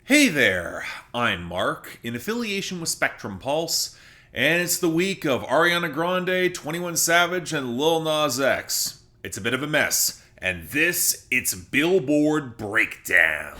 Hey there, I'm Mark, in affiliation with Spectrum Pulse, and it's the week of Ariana Grande, 21 Savage, and Lil Nas X. It's a bit of a mess, and it's Billboard Breakdown.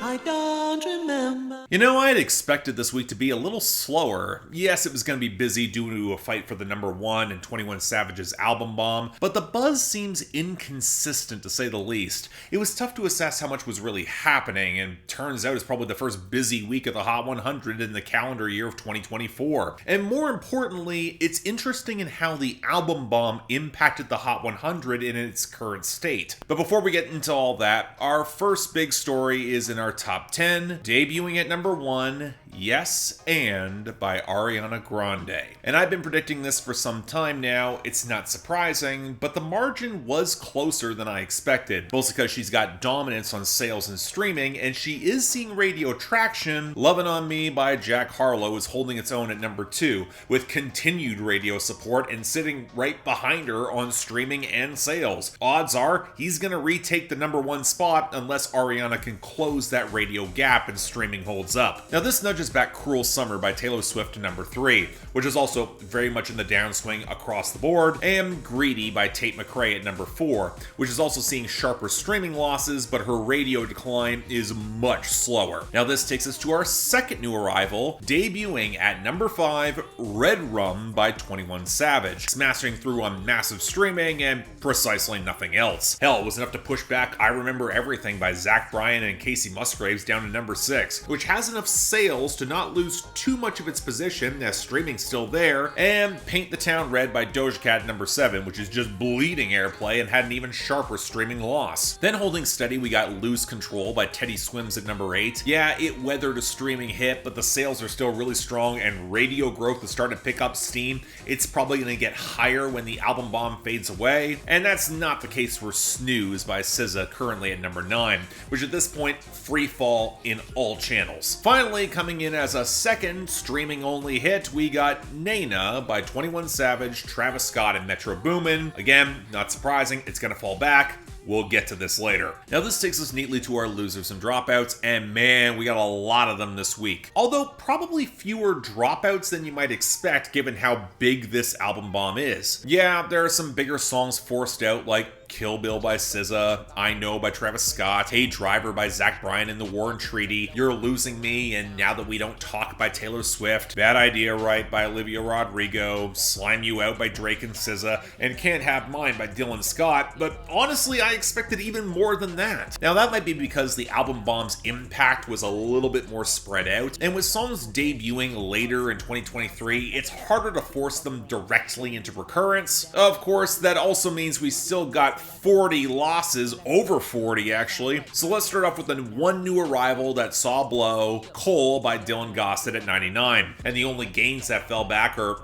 I don't remember. You know, I had expected this week to be a little slower. Yes, it was going to be busy due to a fight for the #1 and 21 Savage's album bomb, but the buzz seems inconsistent to say the least. It was tough to assess how much was really happening, and turns out it's probably the first busy week of the Hot 100 in the calendar year of 2024. And more importantly, it's interesting in how the album bomb impacted the Hot 100 in its current state. But before we get into all that, our first big story is in our top 10, debuting at #1, Yes and by Ariana Grande. And I've been predicting this for some time now. It's not surprising, but the margin was closer than I expected, mostly because she's got dominance on sales and streaming, and she is seeing radio traction. Lovin' on Me by Jack Harlow is holding its own at #2, with continued radio support and sitting right behind her on streaming and sales. Odds are he's gonna retake the #1 spot unless Ariana can close that radio gap and streaming holds up. Now this nudges back Cruel Summer by Taylor Swift to #3, which is also very much in the downswing across the board, and Greedy by Tate McRae at #4, which is also seeing sharper streaming losses, but her radio decline is much slower. Now this takes us to our second new arrival, debuting at #5, Redrum by 21 Savage, smashing through on massive streaming and precisely nothing else. Hell, it was enough to push back I Remember Everything by Zach Bryan and Casey Musgraves down to #6, which has enough sales to not lose too much of its position as streaming's still there, and Paint the Town Red by Doja Cat at #7, which is just bleeding airplay and had an even sharper streaming loss. Then holding steady, we got Lose Control by Teddy Swims at #8. Yeah, it weathered a streaming hit, but the sales are still really strong and radio growth is starting to pick up steam. It's probably going to get higher when the album bomb fades away, and that's not the case for Snooze by SZA, currently at #9, which at this point, free fall in all channels. Finally, coming in as a second streaming-only hit, we got Nee-nah by 21 Savage, Travis Scott, and Metro Boomin. Again, not surprising, it's gonna fall back. We'll get to this later. Now this takes us neatly to our losers and dropouts, and man, we got a lot of them this week. Although probably fewer dropouts than you might expect given how big this album bomb is. Yeah, there are some bigger songs forced out like Kill Bill by SZA, I Know by Travis Scott, Hey Driver by Zach Bryan and the War and Treaty, You're Losing Me, and Now That We Don't Talk by Taylor Swift, Bad Idea Right by Olivia Rodrigo, Slime You Out by Drake and SZA, and Can't Have Mine by Dylan Scott, but honestly I expected even more than that. Now that might be because the album bomb's impact was a little bit more spread out, and with songs debuting later in 2023, it's harder to force them directly into recurrence. Of course, that also means we still got 40 losses, over 40 actually. So let's start off with the one new arrival that saw a blow, Cole by Dylan Gossett at 99. And the only gains that fell back are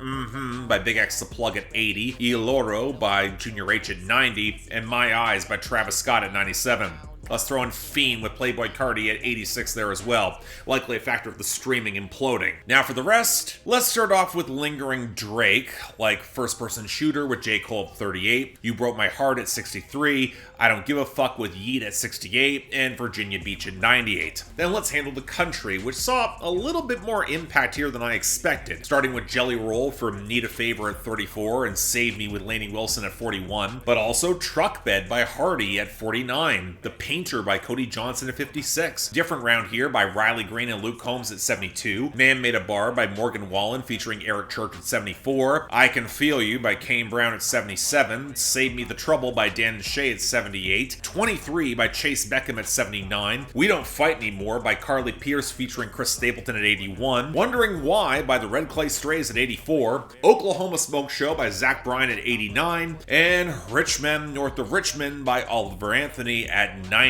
by Big X The Plug at 80, Il Oro by Junior H at 90, and My Eyes by Travis Scott at 97. Let's throw in Fiend with Playboi Carti at 86 there as well, likely a factor of the streaming imploding. Now for the rest, let's start off with lingering Drake, like First Person Shooter with J. Cole at 38, You Broke My Heart at 63, I Don't Give a Fuck with Yeet at 68, and Virginia Beach at 98. Then let's handle the country, which saw a little bit more impact here than I expected, starting with Jelly Roll from Need a Favor at 34 and Save Me with Lainey Wilson at 41, but also Truck Bed by Hardy at 49, The Painter by Cody Johnson at 56, Different Round Here by Riley Green and Luke Combs at 72, Man Made a Bar by Morgan Wallen featuring Eric Church at 74, I Can Feel You by Kane Brown at 77, Save Me the Trouble by Dan and Shay at 78, 23 by Chase Beckham at 79, We Don't Fight Anymore by Carly Pierce featuring Chris Stapleton at 81, Wondering Why by the Red Clay Strays at 84, Oklahoma Smoke Show by Zach Bryan at 89, and Richmond North of Richmond by Oliver Anthony at 94.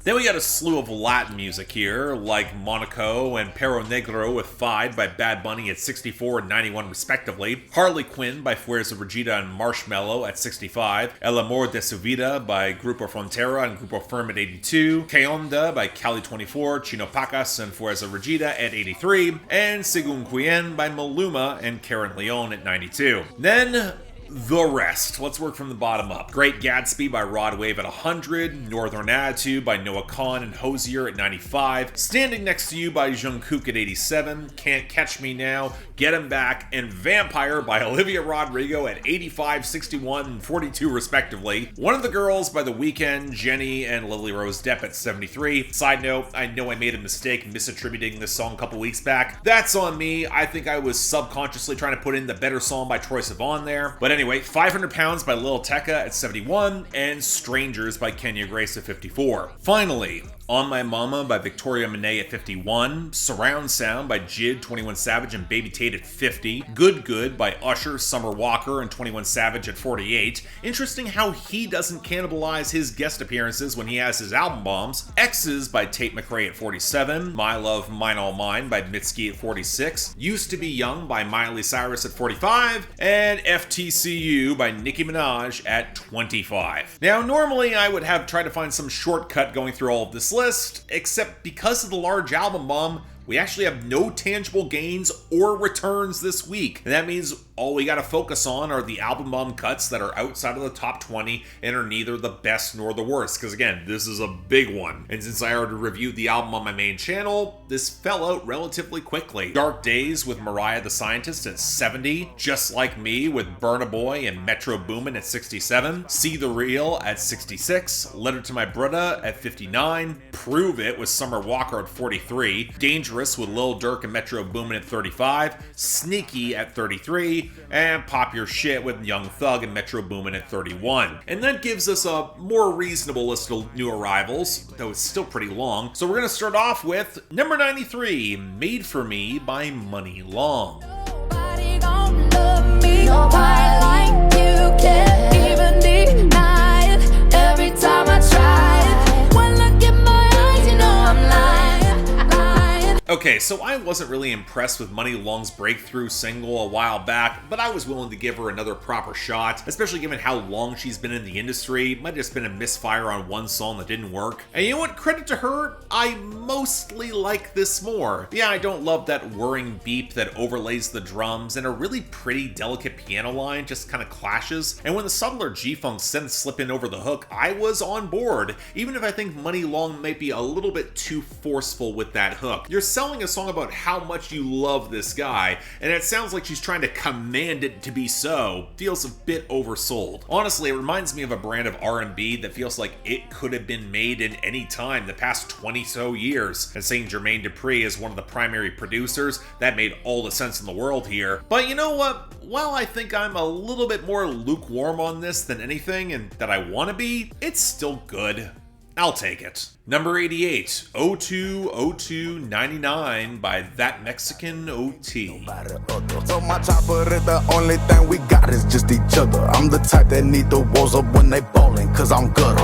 Then we got a slew of Latin music here, like Monaco and Perro Negro with Fied by Bad Bunny at 64 and 91 respectively, Harley Quinn by Fuerza Regida and Marshmello at 65, El Amor de Su Vida by Grupo Frontera and Grupo Firm at 82, Que Onda by Cali 24, Chino Pacas and Fuerza Regida at 83, and Segun Quien by Maluma and Karen Leon at 92. Then The rest. Let's work from the bottom up. Great Gatsby by Rod Wave at 100, Northern Attitude by Noah Kahan and Hosier at 95, Standing Next to You by Jungkook at 87, Can't Catch Me Now, Get 'Em Back, and Vampire by Olivia Rodrigo at 85, 61, and 42 respectively. One of the Girls by The Weeknd, Jenny, and Lily Rose Depp at 73. Side note, I know I made a mistake misattributing this song a couple weeks back. That's on me. I think I was subconsciously trying to put in the Better Song by Troye Sivan there. But anyway, 500 Pounds by Lil Tecca at 71, and Strangers by Kenya Grace at 54. Finally, On My Mama by Victoria Monet at 51, Surround Sound by JID, 21 Savage, and Baby Tate at 50, Good Good by Usher, Summer Walker, and 21 Savage at 48. Interesting how he doesn't cannibalize his guest appearances when he has his album bombs. X's by Tate McRae at 47, My Love, Mine All Mine by Mitski at 46, Used to Be Young by Miley Cyrus at 45, and FTCU by Nicki Minaj at 25. Now, normally I would have tried to find some shortcut going through all of this list, except because of the large album bomb, we actually have no tangible gains or returns this week. And that means all we gotta focus on are the album bomb cuts that are outside of the top 20 and are neither the best nor the worst, because again, this is a big one. And since I already reviewed the album on my main channel, this fell out relatively quickly. Dark Days with Mariah the Scientist at 70, Just Like Me with Burna Boy and Metro Boomin at 67, See the Real at 66, Letter to My Brudda at 59, Prove It with Summer Walker at 43, Dangerous with Lil Durk and Metro Boomin at 35, Sneaky at 33, and Pop Your Shit with Young Thug and Metro Boomin at 31. And that gives us a more reasonable list of new arrivals, though it's still pretty long. So we're gonna start off with number 93, Made For Me by Money Long. Nobody gon' love me, nobody like you, can't even deny it. Every time I try it, when I look in my eyes, you know I'm lying. Okay, so I wasn't really impressed with Money Long's breakthrough single a while back, but I was willing to give her another proper shot, especially given how long she's been in the industry. It might have just been a misfire on one song that didn't work. And you know what? Credit to her, I mostly like this more. Yeah, I don't love that whirring beep that overlays the drums, and a really pretty, delicate piano line just kind of clashes. And when the subtler G-Funk synths slip in over the hook, I was on board, even if I think Money Long might be a little bit too forceful with that hook. You're selling a song about how much you love this guy, and it sounds like she's trying to command it to be so. Feels a bit oversold. Honestly, it reminds me of a brand of R&B that feels like it could have been made in any time the past 20 so years. And saying Jermaine Dupri is one of the primary producers, that made all the sense in the world here. But you know what? While I think I'm a little bit more lukewarm on this than anything, and that I want to be, it's still good. I'll take it. Number 88, 020299 by That Mexican OT. So my chopper is the only thing we got is just each other. I'm the type that need the walls up when they ballin', cause I'm good.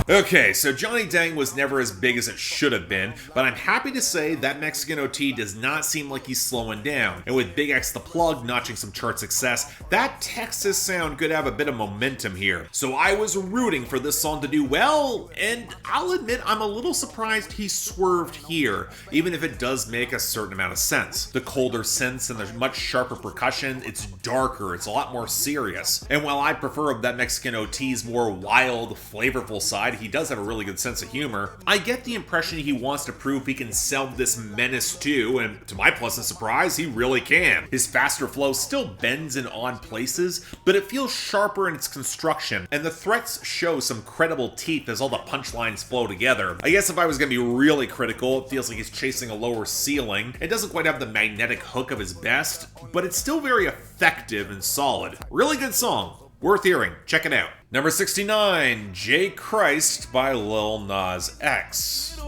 Okay, so Johnny Dang was never as big as it should have been, but I'm happy to say That Mexican OT does not seem like he's slowing down. And with Big X the Plug notching some chart success, that Texas sound could have a bit of momentum here. So I was rooting for this song to do well, and I'll admit I'm a little surprised he swerved here, even if it does make a certain amount of sense. The colder synths and the much sharper percussion, it's darker, it's a lot more serious. And while I prefer That Mexican OT's more wild, flavorful side, he does have a really good sense of humor. I get the impression he wants to prove he can sell this menace too, and to my pleasant surprise, he really can. His faster flow still bends in odd places, but it feels sharper in its construction, and the threats show some credible teeth as all the punchlines flow together. I guess if I was gonna be really critical, it feels like he's chasing a lower ceiling. It doesn't quite have the magnetic hook of his best, but it's still very effective and solid. Really good song. Worth hearing. Check it out. Number 69, J Christ by Lil Nas X. Is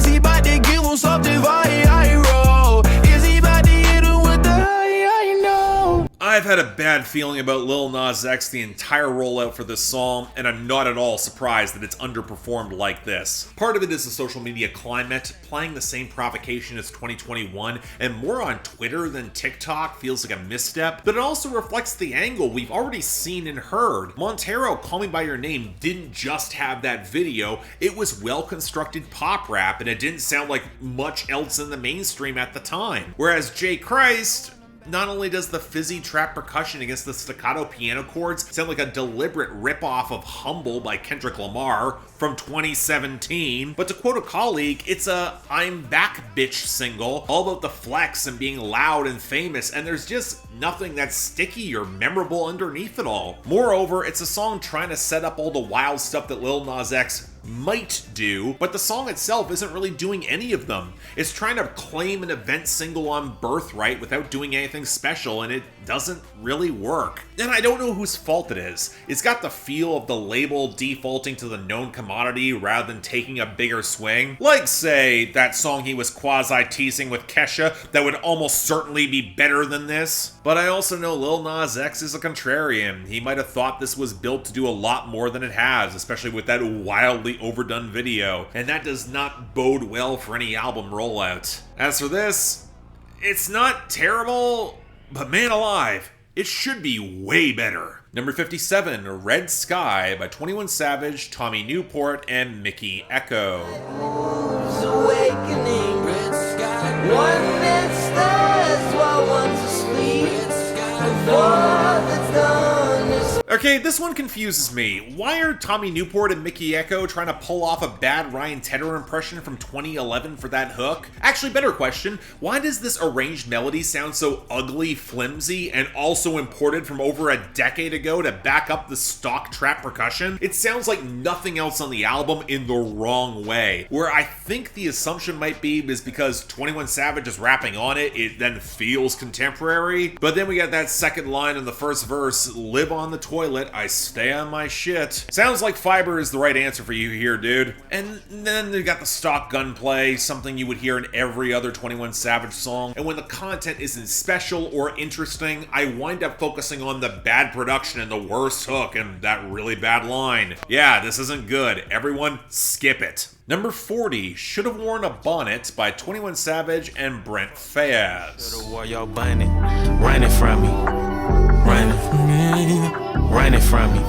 he about to give him something? Is he about to hit him with the I know? I've had a bad feeling about Lil Nas X the entire rollout for this song, and I'm not at all surprised that it's underperformed like this. Part of it is the social media climate, playing the same provocation as 2021, and more on Twitter than TikTok feels like a misstep, but it also reflects the angle we've already seen and heard. Montero, Call Me By Your Name didn't just have that video, it was well-constructed pop rap, and it didn't sound like much else in the mainstream at the time. Whereas J Christ, not only does the fizzy trap percussion against the staccato piano chords sound like a deliberate ripoff of Humble by Kendrick Lamar from 2017, but to quote a colleague, it's a I'm back bitch single, all about the flex and being loud and famous, and there's just nothing that's sticky or memorable underneath it all. Moreover, it's a song trying to set up all the wild stuff that Lil Nas X might do, but the song itself isn't really doing any of them. It's trying to claim an event single on Birthright without doing anything special, and it doesn't really work. And I don't know whose fault it is. It's got the feel of the label defaulting to the known commodity rather than taking a bigger swing. Like, say, that song he was quasi-teasing with Kesha that would almost certainly be better than this. But I also know Lil Nas X is a contrarian. He might have thought this was built to do a lot more than it has, especially with that wildly overdone video, and that does not bode well for any album rollout. As for this, it's not terrible, but man alive, it should be way better. Number 57, Red Sky by 21 Savage, Tommy Newport, and Mikky Ekko. Awakening, red sky. One that stars while one's asleep. Before the dawn is Okay, this one confuses me. Why are Tommy Newport and Mikky Ekko trying to pull off a bad Ryan Tedder impression from 2011 for that hook? Actually, better question, why does this arranged melody sound so ugly, flimsy, and also imported from over a decade ago to back up the stock trap percussion? It sounds like nothing else on the album in the wrong way, where I think the assumption might be is because 21 Savage is rapping on it, it then feels contemporary. But then we got that second line in the first verse, live on the toilet, I stay on my shit. Sounds like fiber is the right answer for you here, dude. And then they got the stock gunplay, something you would hear in every other 21 Savage song. And when the content isn't special or interesting, I wind up focusing on the bad production and the worst hook and that really bad line. Yeah, this isn't good. Everyone skip it. Number 40, Should Have Worn a Bonnet by 21 Savage and Brent Faiyaz. Should've wore your bonnet, running from me, running from me, running from me,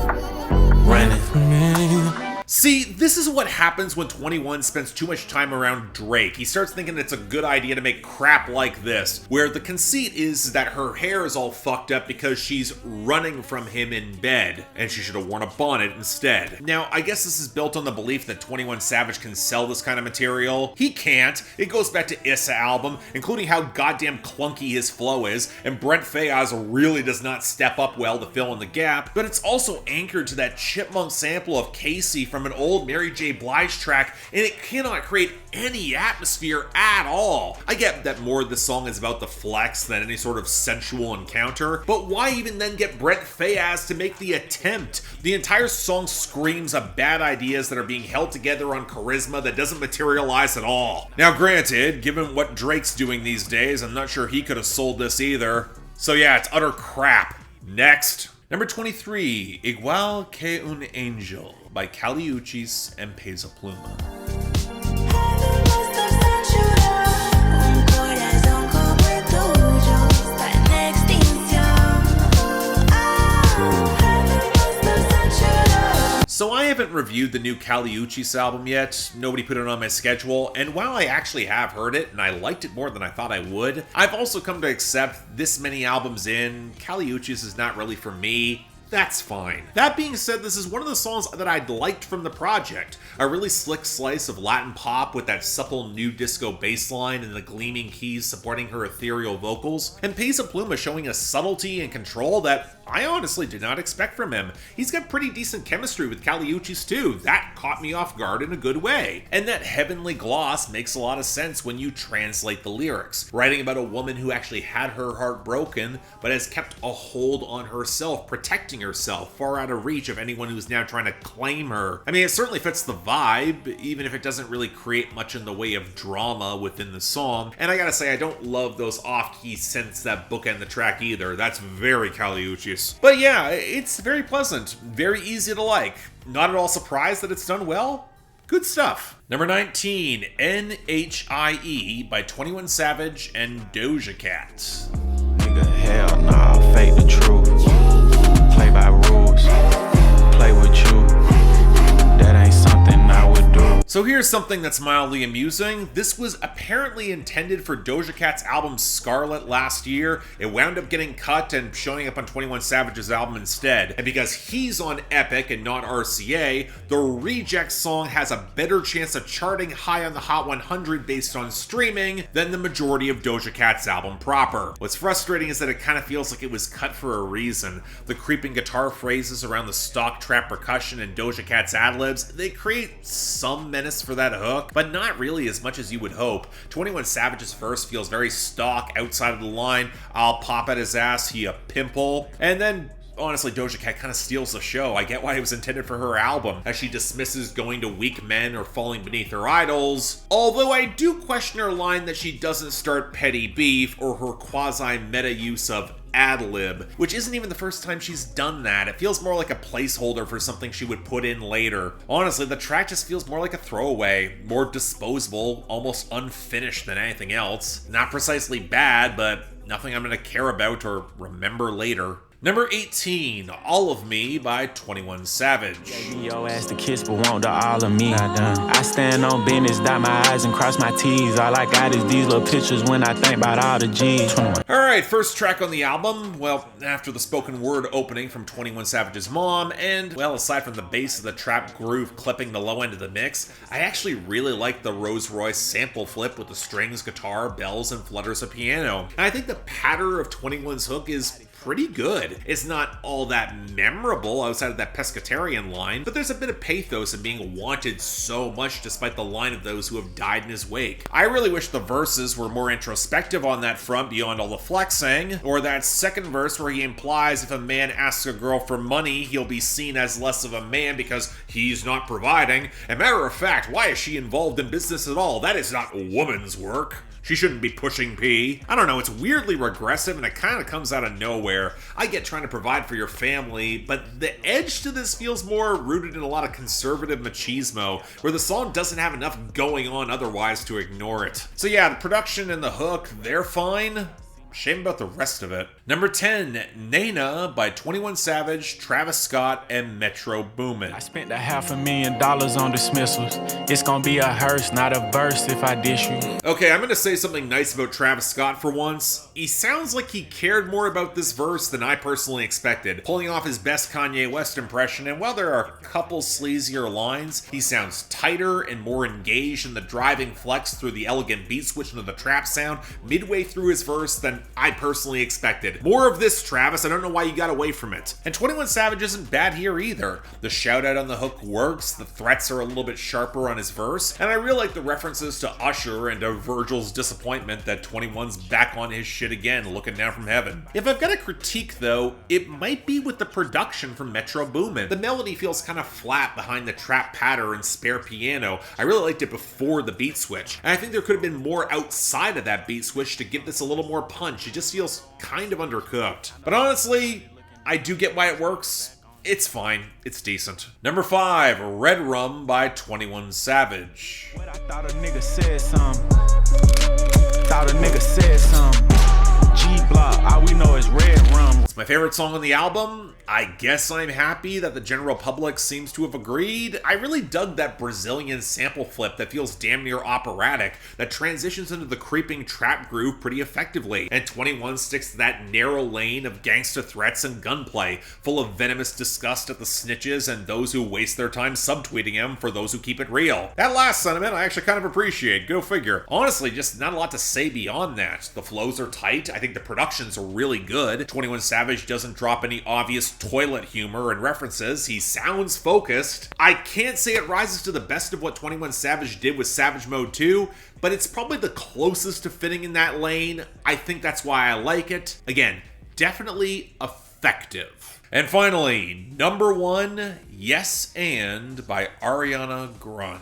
running from me. See, this is what happens when 21 spends too much time around Drake. He starts thinking it's a good idea to make crap like this, where the conceit is that her hair is all fucked up because she's running from him in bed, and she should have worn a bonnet instead. Now, I guess this is built on the belief that 21 Savage can sell this kind of material. He can't. It goes back to Issa album, including how goddamn clunky his flow is, and Brent Faiyaz really does not step up well to fill in the gap, but it's also anchored to that chipmunk sample of Casey from an old Mary J. Blige track, and it cannot create any atmosphere at all. I get that more of the song is about the flex than any sort of sensual encounter, but why even then get Brent Faiyaz to make the attempt? The entire song screams of bad ideas that are being held together on charisma that doesn't materialize at all. Now granted, given what Drake's doing these days, I'm not sure he could have sold this either. So yeah, it's utter crap. Next. Number 23, Igual Que Un Angel by Uchis and Peso Pluma. So I haven't reviewed the new Uchis album yet, nobody put it on my schedule, and while I actually have heard it, and I liked it more than I thought I would, I've also come to accept this many albums in, Uchis is not really for me. That's fine. That being said, this is one of the songs that I'd liked from the project. A really slick slice of Latin pop with that supple new disco bass line and the gleaming keys supporting her ethereal vocals, and Peso Pluma showing a subtlety and control that I honestly did not expect from him. He's got pretty decent chemistry with Uchis too. That caught me off guard in a good way. And that heavenly gloss makes a lot of sense when you translate the lyrics. Writing about a woman who actually had her heart broken, but has kept a hold on herself, protecting herself, far out of reach of anyone who's now trying to claim her. I mean, it certainly fits the vibe, even if it doesn't really create much in the way of drama within the song. And I gotta say, I don't love those off-key synths that bookend the track either. That's very Uchis. But yeah, it's very pleasant, very easy to like. Not at all surprised that it's done well. Good stuff. Number 19, N.H.I.E by 21 Savage and Doja Cat. Nigga, hell nah, fake the truth. Play by rules, play with you. That ain't something I would do. So So here's something that's mildly amusing. This was apparently intended for Doja Cat's album Scarlet last year. It wound up getting cut and showing up on 21 Savage's album instead. And because he's on Epic and not RCA, the Reject song has a better chance of charting high on the Hot 100 based on streaming than the majority of Doja Cat's album proper. What's frustrating is that it kind of feels like it was cut for a reason. The creeping guitar phrases around the stock trap percussion and Doja Cat's ad-libs, they create some menace for that hook, but not really as much as you would hope. 21 Savage's verse feels very stock, outside of the line, I'll pop at his ass, he a pimple, and then honestly, Doja Cat kind of steals the show. I get why it was intended for her album, as she dismisses going to weak men or falling beneath her idols. Although I do question her line that she doesn't start petty beef, or her quasi-meta use of ad-lib, which isn't even the first time she's done that. It feels more like a placeholder for something she would put in later. Honestly, the track just feels more like a throwaway, more disposable, almost unfinished than anything else. Not precisely bad, but nothing I'm gonna care about or remember later. Number 18, All of Me by 21 Savage. Yo ass to kiss, but want the all of me. I stand on business, dot my I's and cross my T's. All I got is these little pictures when I think about all the G's. Alright, first track on the album. Well, after the spoken word opening from 21 Savage's mom, and, well, aside from the bass of the trap groove clipping the low end of the mix, I actually really like the Rolls Royce sample flip with the strings, guitar, bells, and flutters of piano. And I think the patter of 21's hook is pretty good. It's not all that memorable outside of that pescatarian line, but there's a bit of pathos in being wanted so much despite the line of those who have died in his wake. I really wish the verses were more introspective on that front beyond all the flexing, or that second verse where he implies if a man asks a girl for money, he'll be seen as less of a man because he's not providing. And matter of fact, why is she involved in business at all? That is not woman's work. She shouldn't be pushing P. I don't know, it's weirdly regressive and it kind of comes out of nowhere. I get trying to provide for your family, but the edge to this feels more rooted in a lot of conservative machismo, where the song doesn't have enough going on otherwise to ignore it. So yeah, the production and the hook, they're fine. Shame about the rest of it. Number 10, Nee-nah by 21 Savage, Travis Scott, and Metro Boomin. I spent $500,000 on dismissals. It's gonna be a hearse, not a verse if I dish you. Okay, I'm gonna say something nice about Travis Scott for once. He sounds like he cared more about this verse than I personally expected, pulling off his best Kanye West impression, and while there are a couple sleazier lines, he sounds tighter and more engaged in the driving flex through the elegant beat switch into the trap sound midway through his verse than I personally expected. More of this, Travis. I don't know why you got away from it. And 21 Savage isn't bad here either. The shout out on the hook works, the threats are a little bit sharper on his verse, and I really like the references to Usher and to Virgil's disappointment that 21's back on his shit again, looking down from heaven. If I've got a critique though, it might be with the production from Metro Boomin. The melody feels kind of flat behind the trap patter and spare piano. I really liked it before the beat switch, and I think there could have been more outside of that beat switch to give this a little more punch. It just feels kind of undercooked. But honestly, I do get why it works. It's fine. It's decent. Number 5, Redrum by 21 Savage. I thought a nigga said something. Thought a nigga said something. G-Block, all we know is red rum. It's my favorite song on the album. I guess I'm happy that the general public seems to have agreed. I really dug that Brazilian sample flip that feels damn near operatic, that transitions into the creeping trap groove pretty effectively, and 21 sticks to that narrow lane of gangsta threats and gunplay, full of venomous disgust at the snitches and those who waste their time subtweeting him for those who keep it real. That last sentiment I actually kind of appreciate, go figure. Honestly, just not a lot to say beyond that. The flows are tight, I think the productions are really good. 21 Savage doesn't drop any obvious toilet humor and references. He sounds focused. I can't say it rises to the best of what 21 Savage did with Savage Mode 2, but it's probably the closest to fitting in that lane. I think that's why I like it. Again, definitely effective. And finally, number 1, Yes And by Ariana Grande.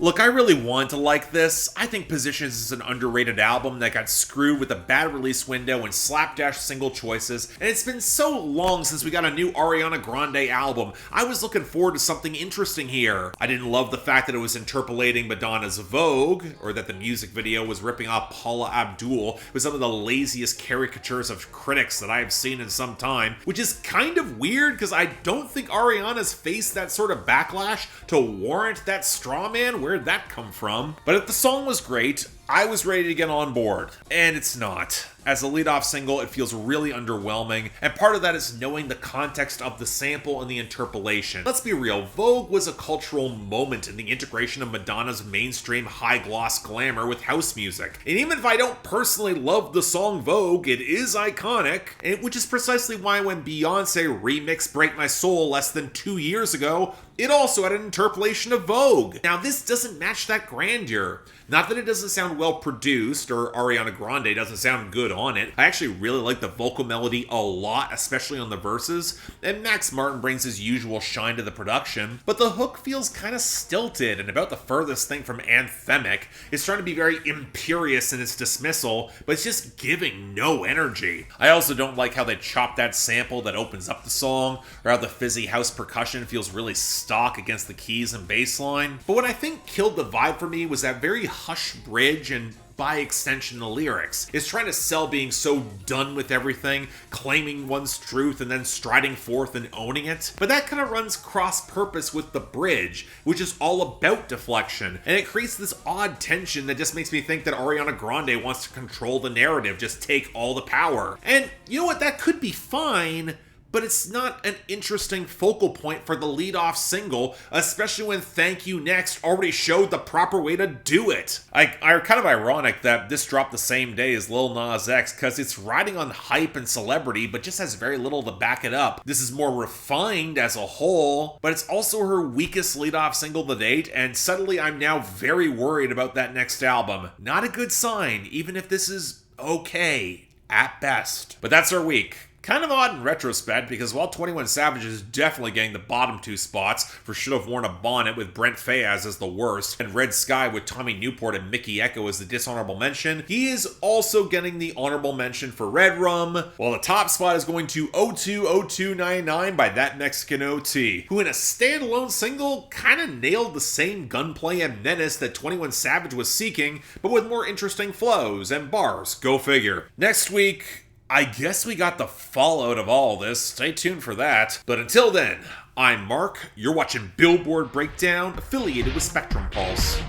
Look, I really want to like this. I think Positions is an underrated album that got screwed with a bad release window and slapdash single choices, and it's been so long since we got a new Ariana Grande album. I was looking forward to something interesting here. I didn't love the fact that it was interpolating Madonna's Vogue, or that the music video was ripping off Paula Abdul with some of the laziest caricatures of critics that I have seen in some time, which is kind of weird because I don't think Ariana's faced that sort of backlash to warrant that straw man. Where'd that come from? But if the song was great, I was ready to get on board, and it's not. As a lead-off single, it feels really underwhelming, and part of that is knowing the context of the sample and the interpolation. Let's be real, Vogue was a cultural moment in the integration of Madonna's mainstream high-gloss glamour with house music. And even if I don't personally love the song Vogue, it is iconic, which is precisely why when Beyonce remixed Break My Soul less than 2 years ago, it also had an interpolation of Vogue. Now, this doesn't match that grandeur. Not that it doesn't sound well produced, or Ariana Grande doesn't sound good on it. I actually really like the vocal melody a lot, especially on the verses, and Max Martin brings his usual shine to the production, but the hook feels kind of stilted and about the furthest thing from anthemic. It's trying to be very imperious in its dismissal, but it's just giving no energy. I also don't like how they chop that sample that opens up the song, or how the fizzy house percussion feels really stock against the keys and bass line. But what I think killed the vibe for me was that very hush bridge and by extension the lyrics. It's trying to sell being so done with everything, claiming one's truth and then striding forth and owning it. But that kind of runs cross-purpose with the bridge, which is all about deflection. And it creates this odd tension that just makes me think that Ariana Grande wants to control the narrative, just take all the power. And you know what, that could be fine, but it's not an interesting focal point for the lead-off single, especially when Thank You Next already showed the proper way to do it. I kind of ironic that this dropped the same day as Lil Nas X, because it's riding on hype and celebrity, but just has very little to back it up. This is more refined as a whole, but it's also her weakest lead-off single to date, and suddenly I'm now very worried about that next album. Not a good sign, even if this is okay, at best. But that's our week. Kind of odd in retrospect, because while 21 Savage is definitely getting the bottom 2 spots for Should Have Worn a Bonnet with Brent Faiyaz as the worst, and Red Sky with Tommy Newport and Mikky Ekko as the dishonorable mention, he is also getting the honorable mention for Redrum, while the top spot is going to 020299 by That Mexican OT, who in a standalone single kind of nailed the same gunplay and menace that 21 Savage was seeking, but with more interesting flows and bars. Go figure. Next week, I guess we got the fallout of all this. Stay tuned for that. But until then, I'm Mark. You're watching Billboard Breakdown, affiliated with Spectrum Pulse.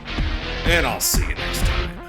And I'll see you next time.